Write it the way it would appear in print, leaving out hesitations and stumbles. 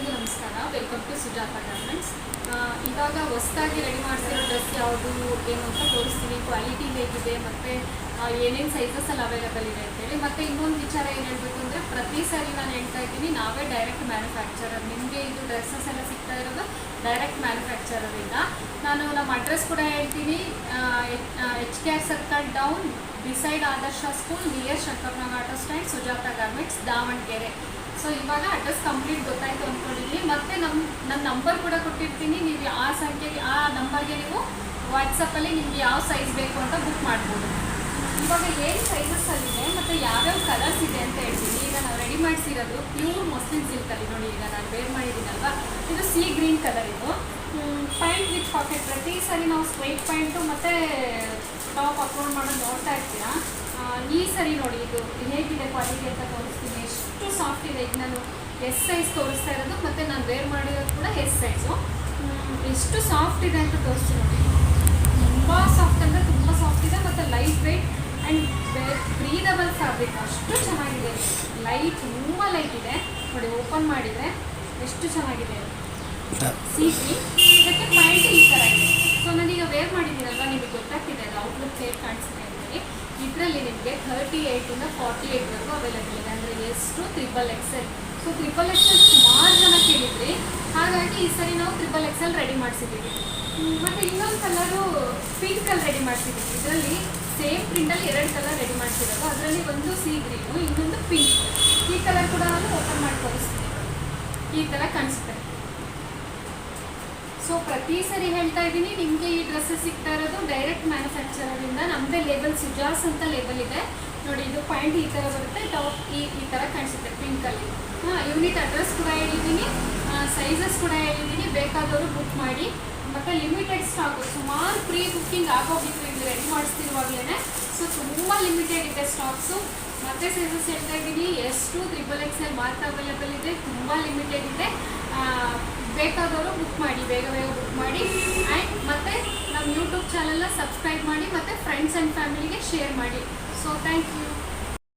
ಎಲ್ಲರಿಗೂ ನಮಸ್ಕಾರ. Welcome to Sujatha garments. ಇವಾಗ ಹೊಸದಾಗಿ ರೆಡಿ ಮಾಡಿಸಿರೋ ಡ್ರೆಸ್ ಯಾವುದು ಏನು ಅಂತ ತೋರಿಸ್ತೀನಿ. ಕ್ವಾಲಿಟಿ ಹೇಗಿದೆ ಮತ್ತು ಏನೇನು ಸೈಜಸಲ್ಲಿ ಅವೈಲೇಬಲ್ ಇದೆ ಅಂತೇಳಿ. ಮತ್ತು ಇನ್ನೊಂದು ವಿಚಾರ ಏನು ಹೇಳಬೇಕು ಅಂದರೆ, ಪ್ರತಿ ಸಾರಿ ನಾನು ಹೇಳ್ತಾ ಇದ್ದೀನಿ, ನಾವೇ ಡೈರೆಕ್ಟ್ ಮ್ಯಾನುಫ್ಯಾಕ್ಚರರ್. ನಿಮಗೆ ಇದು ಡ್ರೆಸ್ಸಸ್ ಎಲ್ಲ ಸಿಗ್ತಾ ಇರೋದು ಡೈರೆಕ್ಟ್ ಮ್ಯಾನುಫ್ಯಾಕ್ಚರರಿಂದ. ನಾನು ನಮ್ಮ ಅಡ್ರೆಸ್ ಕೂಡ ಹೇಳ್ತೀನಿ. HKR circle down beside Adarsh school, near Shankarnag auto stand, Sujatha garments, Davanagere. So ಇವಾಗ ಅಡ್ರೆಸ್ ಕಂಪ್ಲೀಟ್ ಗೊತ್ತಾಯಿತು ಅಂದ್ಕೊಂಡಿದ್ದೀನಿ. ಮತ್ತು ನನ್ನ ನಂಬರ್ ಕೂಡ ಕೊಟ್ಟಿರ್ತೀನಿ. ನೀವು ಆ ಸಂಖ್ಯೆಗೆ, ಆ ನಂಬರ್ಗೆ ನೀವು ವಾಟ್ಸಪ್ಪಲ್ಲಿ ನಿಮಗೆ ಯಾವ ಸೈಜ್ ಬೇಕು ಅಂತ ಬುಕ್ ಮಾಡ್ಬೋದು. ಇವಾಗ ಏನು ಸೈಜಸ್ಸಲ್ಲಿದೆ ಮತ್ತು ಯಾವ್ಯಾವ ಕಲರ್ಸ್ ಇದೆ ಅಂತ ಹೇಳ್ತೀನಿ. ಈಗ ನಾವು ರೆಡಿ ಮಾಡಿಸಿರೋದು ಪ್ಯೂರ್ ಮಸ್ಲಿನ್ ಸಿಲ್ಕಲ್ಲಿ. ನೋಡಿ, ಈಗ ನಾನು ವೇರ್ ಮಾಡಿದ್ದೀನಲ್ವ, ಇದು ಸಿ ಗ್ರೀನ್ ಕಲರ್. ಇದು ಪ್ಯಾಂಟ್ ವಿತ್ ಪಾಕೆಟ್. ಪ್ರತಿ ಸರಿ ನಾವು ಸ್ಟ್ರೈಟ್ ಪ್ಯಾಂಟು ಮತ್ತು ಟಾಪ್ ಅಪ್ಲೋಡ್ ಮಾಡೋದು ನೋಡ್ತಾ ಇರ್ತೀರಾ. ಈ ಸರಿ ನೋಡಿ ಇದು ಹೇಗಿದೆ ಕ್ವಾಲಿಟಿ ಅಂತ ತೋರಿಸ್ತೀನಿ. ಎಷ್ಟು ಸಾಫ್ಟ್ ಇದೆ. ಈಗ ನಾನು ಎಸ್ ಸೈಜ್ ತೋರಿಸ್ತಾ ಇರೋದು, ಮತ್ತು ನಾನು ವೇರ್ ಮಾಡಿರೋದು ಕೂಡ ಎಸ್ ಸೈಜು. ಎಷ್ಟು ಸಾಫ್ಟ್ ಇದೆ ಅಂತ ತೋರಿಸ್ತೀನಿ ನೋಡಿ. ತುಂಬ ಸಾಫ್ಟ್ ಅಂದರೆ ತುಂಬ ಸಾಫ್ಟ್ ಇದೆ, ಮತ್ತು light weight and breathable fabric. ಅಷ್ಟು ಚೆನ್ನಾಗಿದೆ. ಲೈಟ್, ತುಂಬ ಲೈಟ್ ಇದೆ ನೋಡಿ. ಓಪನ್ ಮಾಡಿದರೆ ಎಷ್ಟು ಚೆನ್ನಾಗಿದೆ. C green. ಇದಕ್ಕೆ ಪ್ಯಾಂಟ್ ಈ ಥರ ಇದೆ. ಸೊ ನಾನೀಗ ವೇರ್ ಮಾಡಿದ್ದೀನಲ್ವ, ನಿಮಗೆ ಗೊತ್ತಾಗ್ತಿದೆ ಅದು ಔಟ್ಲುಕ್ ಹೇಗೆ ಕಾಣಿಸ್ತಿದೆ ಅಂತೇಳಿ. ಇದರಲ್ಲಿ ನಿಮಗೆ 38ಇಂದ 48ವರೆಗೂ ಅವೈಲೇಬಲ್ ಇದೆ. ಅಂದರೆ ಎಷ್ಟು XXL. ಸೊ XXL ಸುಮಾರು ಜನ ಕೇಳಿದ್ರಿ, ಹಾಗಾಗಿ ಈ ಸರಿ ನಾವು XXL ರೆಡಿ ಮಾಡಿಸಿದ್ದೀವಿ. ಮತ್ತು ಇನ್ನೊಂದು ಕಲರು ಪಿಂಕಲ್ಲಿ ರೆಡಿ ಮಾಡಿಸಿದ್ದೀವಿ. ಇದರಲ್ಲಿ ಸೇಮ್ ಪ್ರಿಂಟಲ್ಲಿ 2 ಕಲರ್ ರೆಡಿ ಮಾಡಿಸಿರೋದು. ಅದರಲ್ಲಿ ಒಂದು ಸಿ ಗ್ರೀನು, ಇನ್ನೊಂದು ಪಿಂಕ್. ಈ ಕಲರ್ ಕೂಡ ನಾನು ಓಪನ್ ಮಾಡಿ ತೋರಿಸ್ತೀನಿ. ಈ ಥರ ಕಾಣಿಸುತ್ತೆ. ಸೊ ಪ್ರತಿ ಸರಿ ಹೇಳ್ತಾ ಇದ್ದೀನಿ, ನಿಮಗೆ ಈ ಡ್ರೆಸ್ಸಸ್ ಸಿಗ್ತಾ ಇರೋದು ಡೈರೆಕ್ಟ್ ಮ್ಯಾನುಫ್ಯಾಕ್ಚರರಿಂದ. ನಮ್ಮದೇ ಲೇಬಲ್ ಸುಜಾಸ್ ಅಂತ ಲೇಬಲ್ ಇದೆ ನೋಡಿ. ಇದು ಪ್ಯಾಂಟ್ ಈ ಥರ ಬರುತ್ತೆ, ಟಾಪ್ ಈ ಥರ ಕಾಣಿಸುತ್ತೆ ಪಿಂಕಲ್ಲಿ. ಯೂನಿಟ್ ಅಡ್ರೆಸ್ ಕೂಡ ಹೇಳಿದ್ದೀನಿ, ಸೈಜಸ್ ಕೂಡ ಹೇಳಿದ್ದೀನಿ. ಬೇಕಾದವರು ಬುಕ್ ಮಾಡಿ. ಮತ್ತು ಲಿಮಿಟೆಡ್ ಸ್ಟಾಕು. ಸುಮಾರು ಪ್ರೀ ಬುಕ್ಕಿಂಗ್ ಆಗೋಗಿತ್ತು ಇದು ರೆಡಿ ಮಾಡಿಸ್ತಿರುವಾಗಲೇ. ಸೊ ತುಂಬ ಲಿಮಿಟೆಡ್ ಇದೆ ಸ್ಟಾಕ್ಸು. ಮತ್ತು ಸೈಜಸ್ ಹೇಳ್ತಾ ಇದ್ದೀನಿ, ಎಷ್ಟು XXL ಮಾತ್ರ ಅವೈಲೇಬಲ್ ಇದೆ. ತುಂಬ ಲಿಮಿಟೆಡ್ ಇದೆ. ಬೇಕಾದವರು ಬುಕ್ ಮಾಡಿ, ಬೇಗ ಬುಕ್ ಮಾಡಿ. ಆ್ಯಂಡ್ ಮತ್ತು ನಮ್ಮ ಯೂಟ್ಯೂಬ್ ಚಾನಲ್ನ ಸಬ್ಸ್ಕ್ರೈಬ್ ಮಾಡಿ, ಮತ್ತು ಫ್ರೆಂಡ್ಸ್ ಆ್ಯಂಡ್ ಫ್ಯಾಮಿಲಿಗೆ ಶೇರ್ ಮಾಡಿ. So thank you.